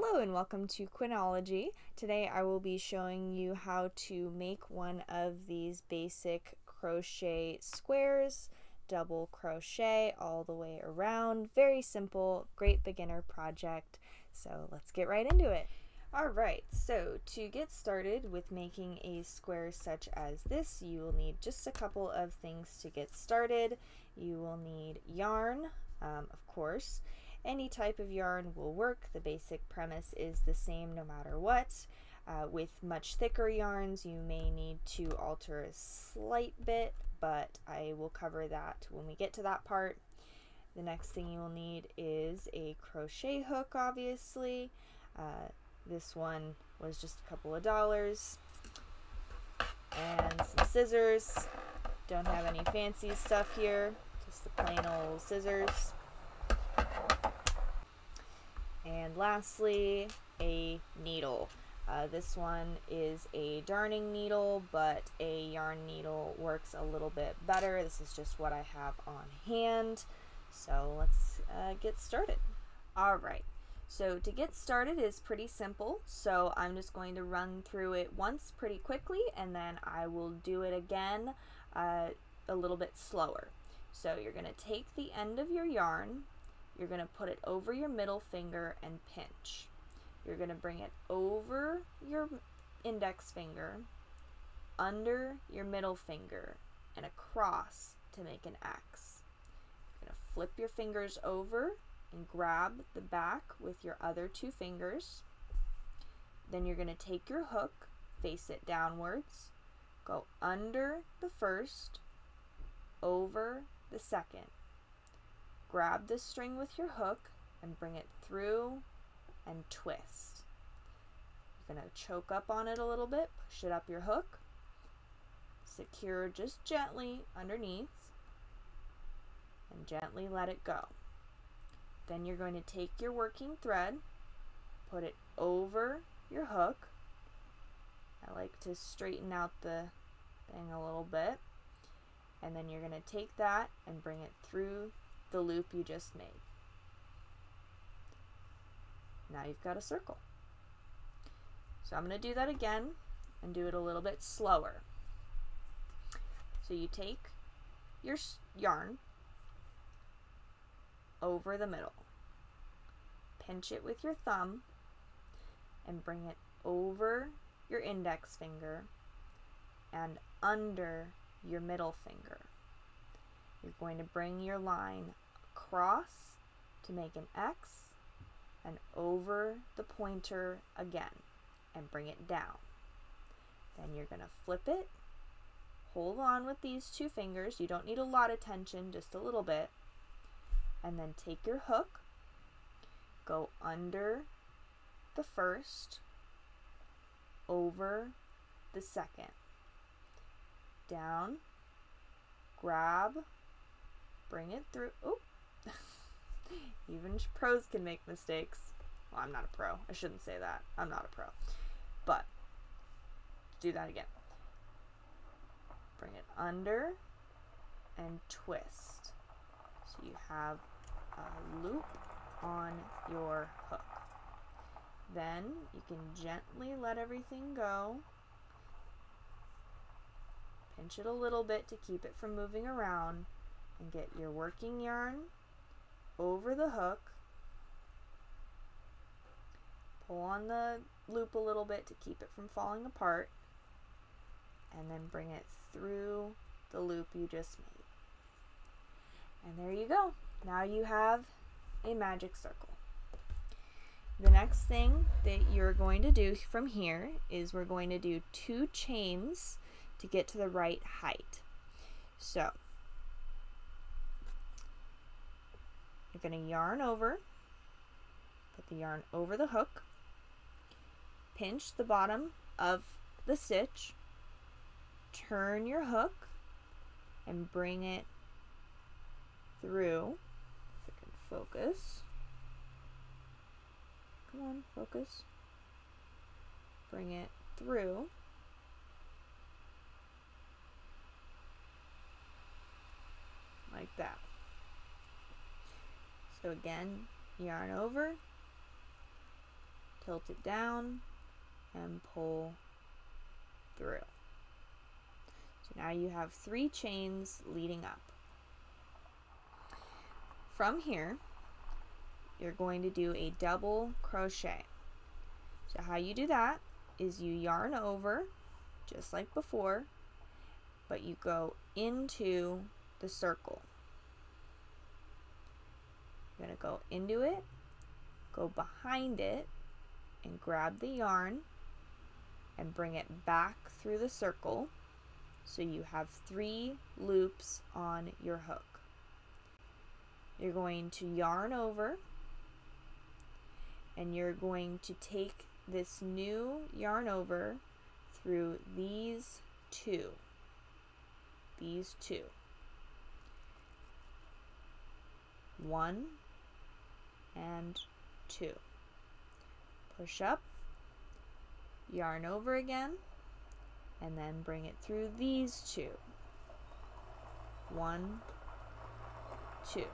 Hello and welcome to Quinology. Today I will be showing you how to make one of these basic crochet squares, double crochet all the way around. Very simple, great beginner project. So let's get right into it. Alright, so to get started with making a square such as this, you will need just a couple of things to get started. You will need yarn, of course. Any type of yarn will work. The basic premise is the same no matter what. With much thicker yarns, you may need to alter a slight bit, but I will cover that when we get to that part. The next thing you will need is a crochet hook, obviously. This one was just a couple of dollars. And some scissors. Don't have any fancy stuff here, just the plain old scissors. And lastly, a needle. This one is a darning needle, but a yarn needle works a little bit better. This is just what I have on hand. So let's get started. Alright, so to get started is pretty simple. So I'm just going to run through it once pretty quickly, and then I will do it again a little bit slower. So you're going to take the end of your yarn, you're going to put it over your middle finger and pinch. You're going to bring it over your index finger, under your middle finger, and across to make an X. You're going to flip your fingers over and grab the back with your other two fingers. Then you're going to take your hook, face it downwards, go under the first, over the second. Grab the string with your hook and bring it through and twist. You're going to choke up on it a little bit, push it up your hook, secure just gently underneath, and gently let it go. Then you're going to take your working thread, put it over your hook. I like to straighten out the thing a little bit. And then you're going to take that and bring it through the loop you just made. Now you've got a circle. So I'm going to do that again and do it a little bit slower. So you take your yarn over the middle, pinch it with your thumb, and bring it over your index finger and under your middle finger. You're going to bring your line across to make an X and over the pointer again and bring it down. Then you're going to flip it, hold on with these two fingers. You don't need a lot of tension, just a little bit. And then take your hook, go under the first, over the second, down, grab, bring it through. Oh, even pros can make mistakes. Well, I'm not a pro. I shouldn't say that. I'm not a pro. But do that again. Bring it under and twist. So you have a loop on your hook. Then you can gently let everything go. Pinch it a little bit to keep it from moving around and get your working yarn over the hook. Pull on the loop a little bit to keep it from falling apart, and then bring it through the loop you just made. And there you go. Now you have a magic circle. The next thing that you're going to do from here is we're going to do 2 chains to get to the right height. So you're going to yarn over, put the yarn over the hook, pinch the bottom of the stitch, turn your hook, and bring it through. If I can focus. Come on, focus. Bring it through. Like that. So again, yarn over, tilt it down, and pull through. So now you have 3 chains leading up. From here, you're going to do a double crochet. So how you do that is you yarn over, just like before, but you go into the circle. You're going to go into it, go behind it, and grab the yarn and bring it back through the circle so you have 3 loops on your hook. You're going to yarn over, and you're going to take this new yarn over through these two. One and 2. Push up, yarn over again, and then bring it through these 2. 1, 2.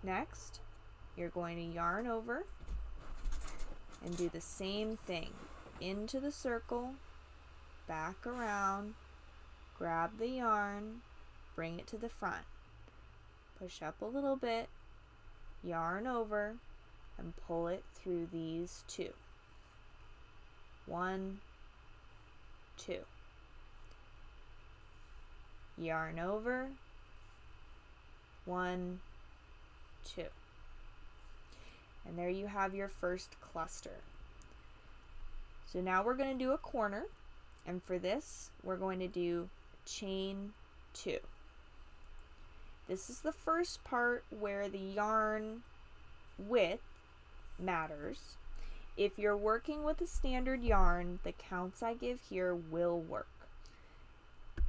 Next, you're going to yarn over and do the same thing. Into the circle, back around, grab the yarn, bring it to the front. Push up a little bit, yarn over, and pull it through these 2. 1, 2. Yarn over, 1, 2. And there you have your first cluster. So now we're going to do a corner, and for this we're going to do chain 2. This is the first part where the yarn width matters. If you're working with a standard yarn, the counts I give here will work.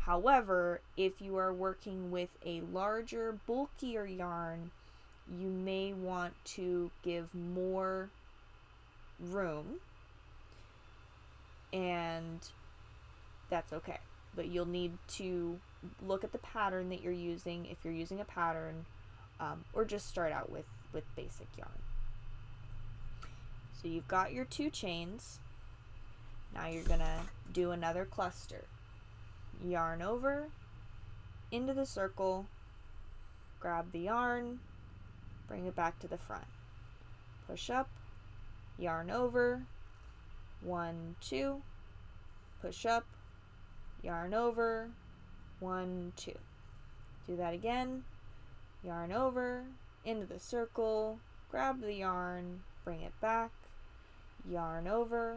However, if you are working with a larger, bulkier yarn, you may want to give more room, and that's okay. But you'll need to look at the pattern that you're using if you're using a pattern, or just start out with basic yarn. So you've got your 2 chains. Now you're gonna do another cluster. Yarn over, into the circle, grab the yarn, bring it back to the front. Push up, yarn over, 1, 2, push up, yarn over, 1, 2. Do that again. Yarn over, into the circle, grab the yarn, bring it back, yarn over,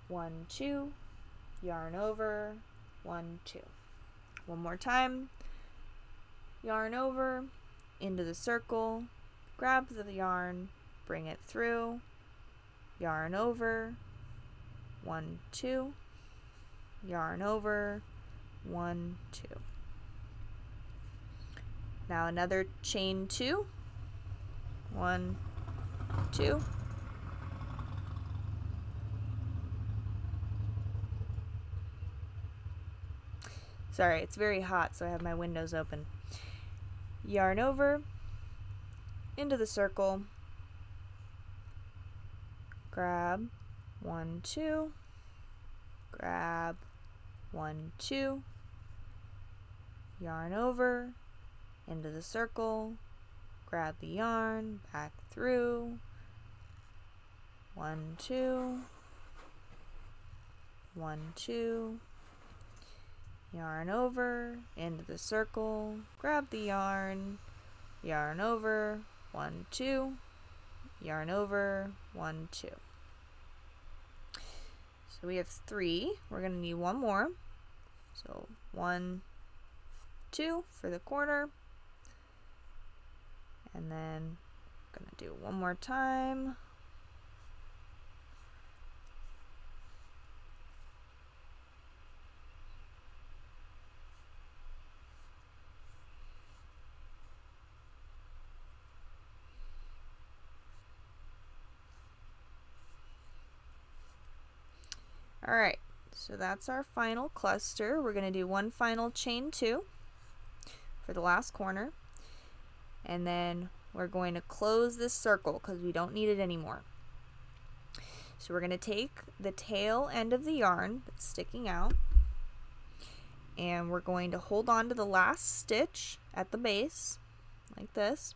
1, 2, yarn over, 1, 2. One more time. Yarn over, into the circle, grab the yarn, bring it through, yarn over, 1, 2, yarn over, 1, 2. Now another chain 2, 1, 2. Sorry, it's very hot, so I have my windows open. Yarn over, into the circle, grab, 1, 2, grab, 1, 2, yarn over, into the circle, grab the yarn, back through, 1, 2, 1, 2, yarn over, into the circle, grab the yarn over, 1, 2, yarn over, 1, 2. So we have 3. We're going to need 1 more. So 1, 2 for the corner. And then I'm going to do 1 more time. Alright, so that's our final cluster. We're going to do 1 final chain 2 for the last corner. and then we're going to close this circle because we don't need it anymore. So we're going to take the tail end of the yarn that's sticking out, and we're going to hold on to the last stitch at the base like this,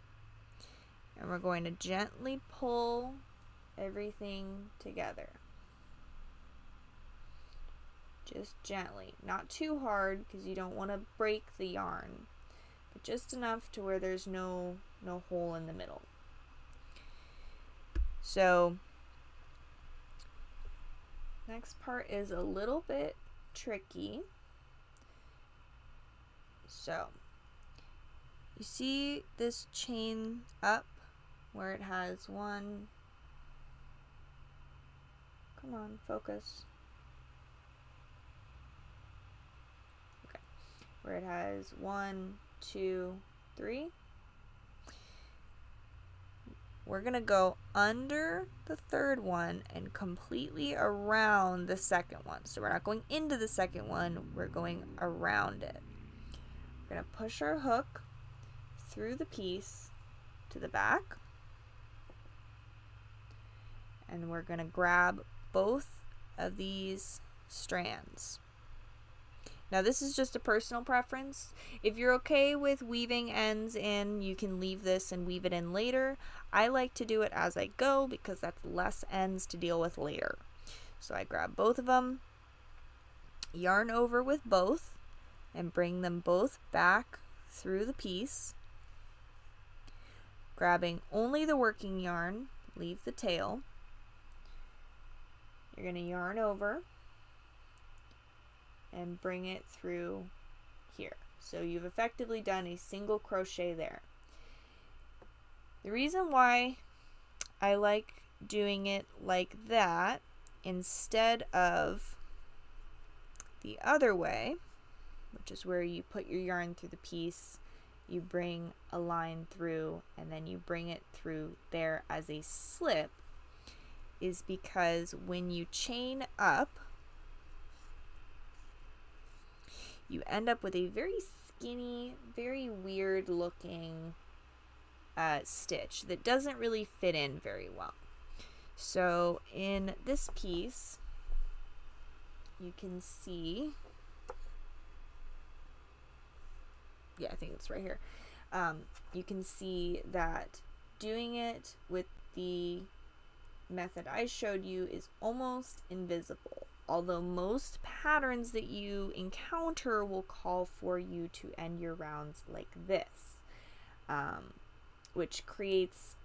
and we're going to gently pull everything together. Just gently, not too hard because you don't want to break the yarn, but just enough to where there's no hole in the middle. So next part is a little bit tricky. So you see this chain up where it has one, come on, focus. Okay, where it has 1, 2, 3. We're gonna go under the third one and completely around the second one. So we're not going into the second one, we're going around it. We're gonna push our hook through the piece to the back, and we're gonna grab both of these strands. Now this is just a personal preference. If you're okay with weaving ends in, you can leave this and weave it in later. I like to do it as I go because that's less ends to deal with later. So I grab both of them, yarn over with both, and bring them both back through the piece, grabbing only the working yarn, leave the tail. You're going to yarn over and bring it through here. So you've effectively done a single crochet there. The reason why I like doing it like that instead of the other way, which is where you put your yarn through the piece, you bring a line through, and then you bring it through there as a slip, is because when you chain up, you end up with a very skinny, very weird looking stitch that doesn't really fit in very well. So in this piece, you can see, yeah, I think it's right here. You can see that doing it with the method I showed you is almost invisible, although most patterns that you encounter will call for you to end your rounds like this, which creates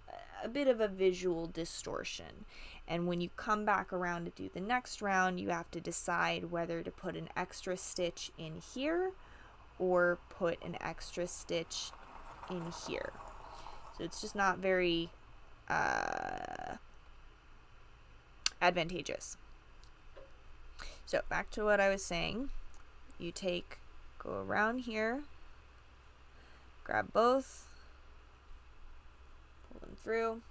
a bit of a visual distortion. And when you come back around to do the next round, you have to decide whether to put an extra stitch in here or put an extra stitch in here. So it's just not very advantageous. So back to what I was saying, you go around here, grab both, pull them through,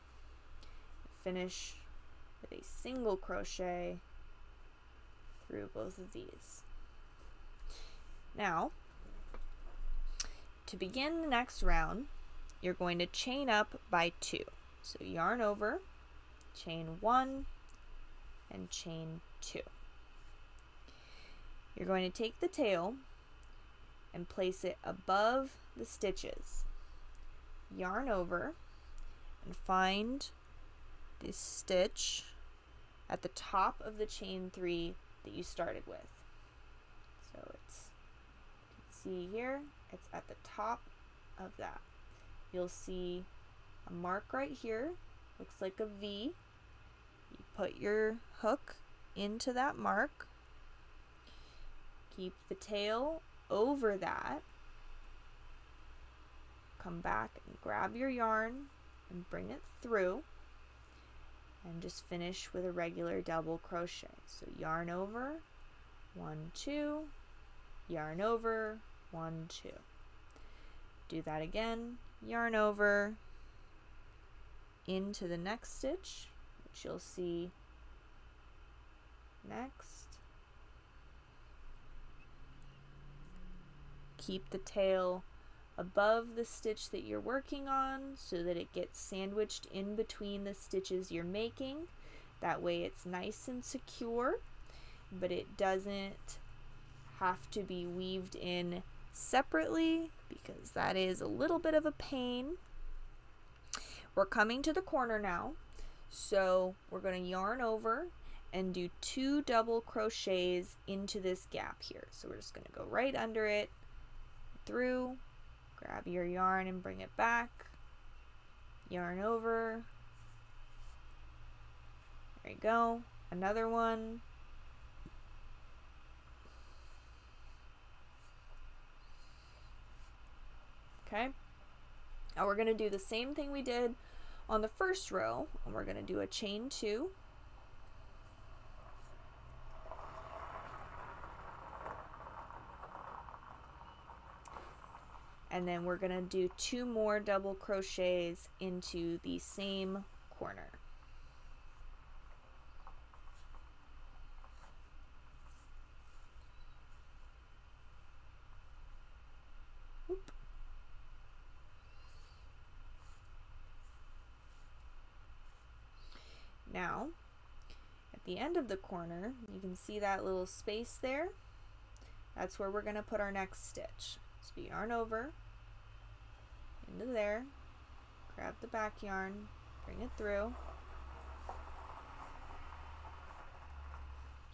finish with a single crochet through both of these. Now, to begin the next round, you're going to chain up by 2. So yarn over, chain 1, and chain 2. You're going to take the tail and place it above the stitches. Yarn over and find this stitch at the top of the chain 3 that you started with. So it's, you can see here, it's at the top of that. You'll see a mark right here, looks like a V. You put your hook into that mark, keep the tail over that, come back and grab your yarn and bring it through, and just finish with a regular double crochet. So yarn over, 1, 2, yarn over, 1, 2. Do that again, yarn over into the next stitch, which you'll see next. Keep the tail above the stitch that you're working on so that it gets sandwiched in between the stitches you're making. That way it's nice and secure, but it doesn't have to be weaved in separately because that is a little bit of a pain. We're coming to the corner now, so we're going to yarn over and do 2 double crochets into this gap here. So we're just going to go right under it, through, grab your yarn and bring it back, yarn over, there you go, another one, okay. Now we're going to do the same thing we did on the first row, and we're going to do a chain 2, and then we're going to do 2 more double crochets into the same corner. Oop. Now, at the end of the corner, you can see that little space there. That's where we're going to put our next stitch. So yarn over, into there, grab the back yarn, bring it through,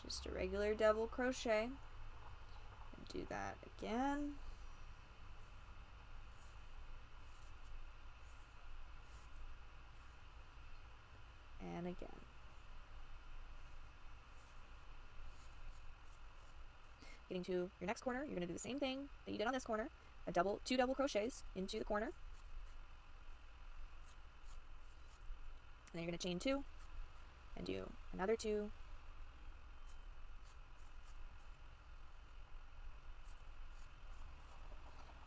just a regular double crochet, and do that again, and again. Getting to your next corner, you're going to do the same thing that you did on this corner, 2 double crochets into the corner, and then you're going to chain 2 and do another 2, and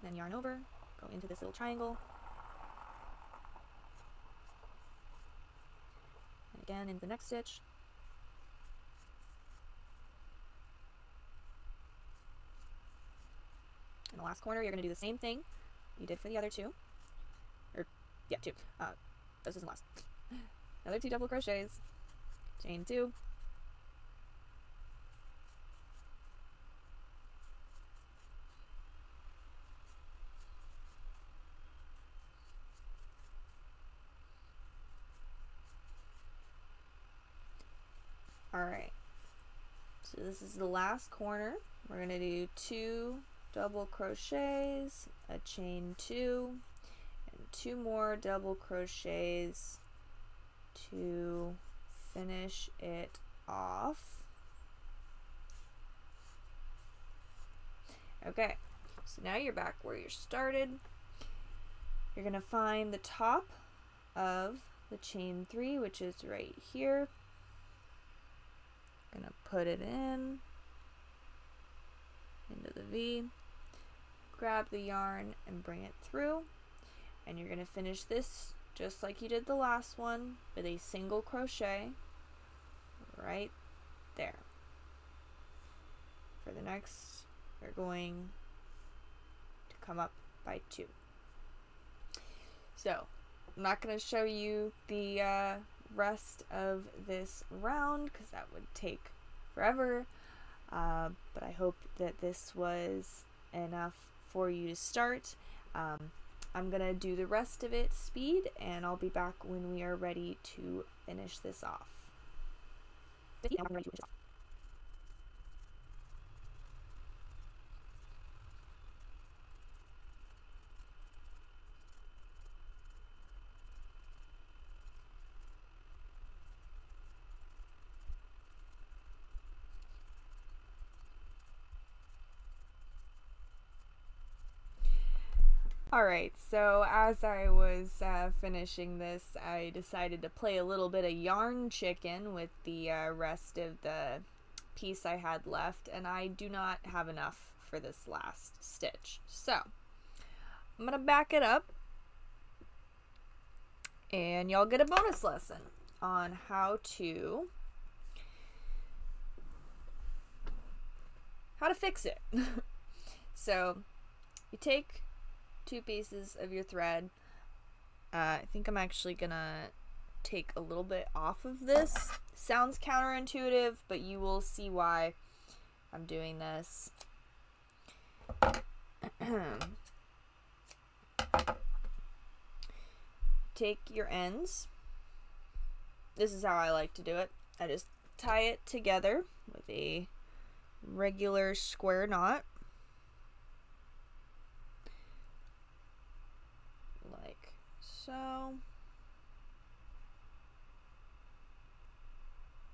then yarn over, go into this little triangle, and again into the next stitch, in the last corner you're going to do the same thing you did for the other 2, or yeah, 2, this isn't last, another 2 double crochets, chain 2, alright, so this is the last corner. We're going to do 2 double crochets, a chain 2, and 2 more double crochets to finish it off. Okay, so now you're back where you started. You're going to find the top of the chain 3, which is right here. Going to put it in into the V, grab the yarn and bring it through, and you're going to finish this just like you did the last one with a single crochet right there. For the next, we're going to come up by 2. So I'm not going to show you the rest of this round because that would take forever, but I hope that this was enough for you to start. I'm gonna do the rest of it speed, and I'll be back when we are ready to finish this off. Alright, so as I was finishing this, I decided to play a little bit of yarn chicken with the rest of the piece I had left, and I do not have enough for this last stitch. So, I'm going to back it up, and y'all get a bonus lesson on how to fix it. So, you take 2 pieces of your thread. I think I'm actually gonna take a little bit off of this. Sounds counterintuitive, but you will see why I'm doing this. Take your ends. This is how I like to do it. I just tie it together with a regular square knot, like so.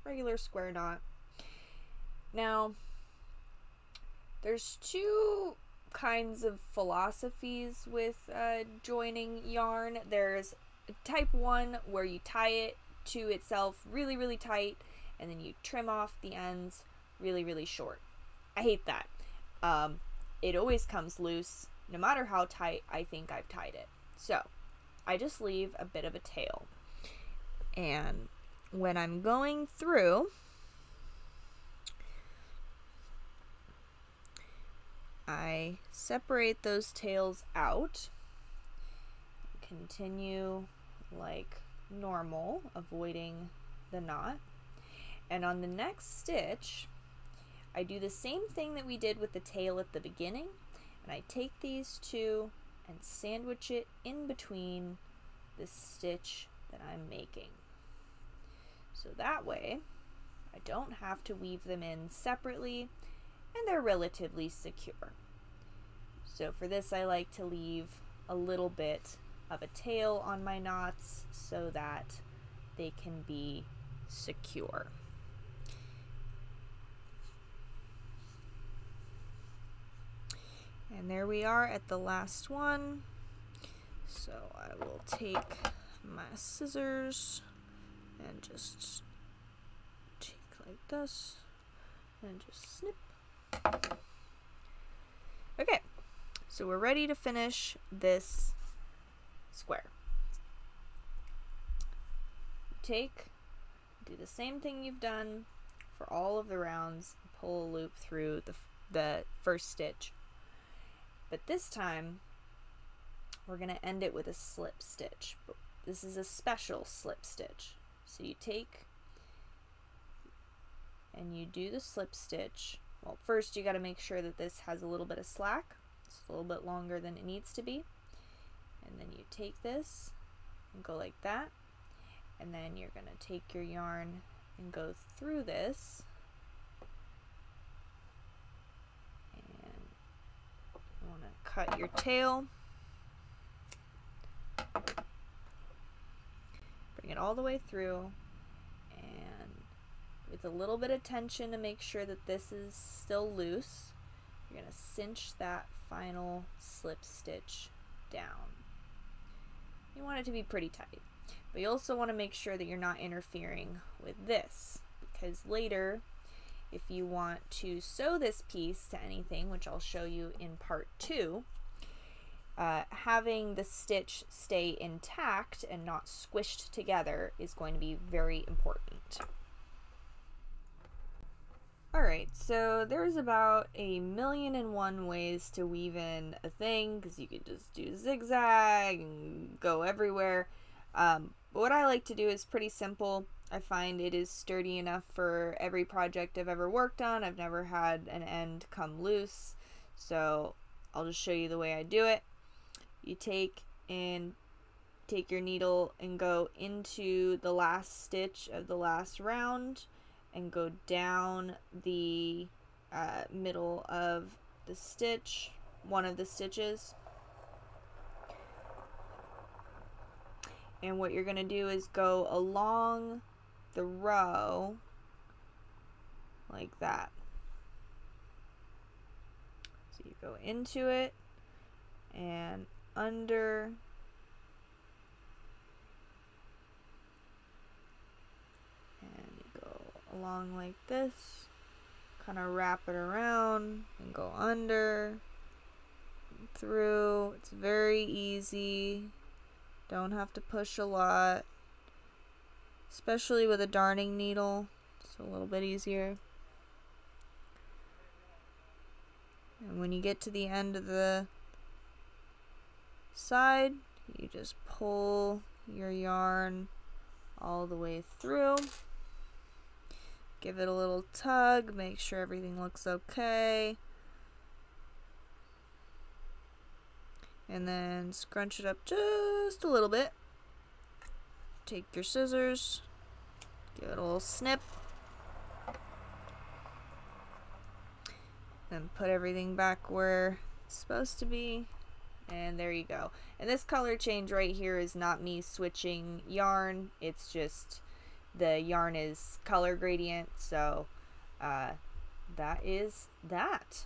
Regular square knot. Now, there's 2 kinds of philosophies with joining yarn. There's type 1, where you tie it to itself really, really tight, and then you trim off the ends really, really short. I hate that. It always comes loose, no matter how tight I think I've tied it. So, I just leave a bit of a tail. And when I'm going through, I separate those tails out, continue like normal, avoiding the knot, and on the next stitch I do the same thing that we did with the tail at the beginning, and I take these 2 and sandwich it in between the stitch that I'm making. So that way I don't have to weave them in separately, and they're relatively secure. So for this, I like to leave a little bit of a tail on my knots so that they can be secure. And there we are at the last one. So I will take my scissors and just take like this and just snip. Okay, so we're ready to finish this square. Do the same thing you've done for all of the rounds, pull a loop through the first stitch. But this time, we're going to end it with a slip stitch. This is a special slip stitch. So you take and you do the slip stitch. Well, first you got to make sure that this has a little bit of slack. It's a little bit longer than it needs to be. And then you take this and go like that. And then you're going to take your yarn and go through this. And you want to cut your tail. Bring it all the way through, and with a little bit of tension to make sure that this is still loose, you're going to cinch that final slip stitch down. You want it to be pretty tight, but you also want to make sure that you're not interfering with this, because later if you want to sew this piece to anything, which I'll show you in part 2, having the stitch stay intact and not squished together is going to be very important. Alright, so there's about 1,000,001 ways to weave in a thing, because you could just do zigzag and go everywhere. But what I like to do is pretty simple. I find it is sturdy enough for every project I've ever worked on. I've never had an end come loose, so I'll just show you the way I do it. You take your needle and go into the last stitch of the last round and go down the middle of the stitch, one of the stitches. And what you're going to do is go along the row like that. So you go into it and under, and you go along like this, kind of wrap it around and go under, and through. It's very easy. Don't have to push a lot, especially with a darning needle. It's a little bit easier. And when you get to the end of the side. You just pull your yarn all the way through. Give it a little tug, make sure everything looks okay. And then scrunch it up just a little bit. Take your scissors, give it a little snip. Then put everything back where it's supposed to be. And there you go. And this color change right here is not me switching yarn. It's just the yarn is color gradient. So that is that.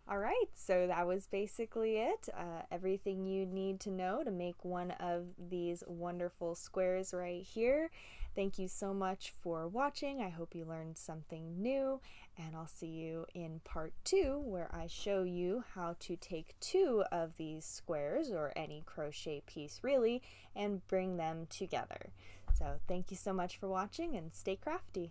Alright, so that was basically it. Everything you need to know to make one of these wonderful squares right here. Thank you so much for watching. I hope you learned something new, and I'll see you in part 2 where I show you how to take 2 of these squares, or any crochet piece really, and bring them together. So thank you so much for watching, and stay crafty.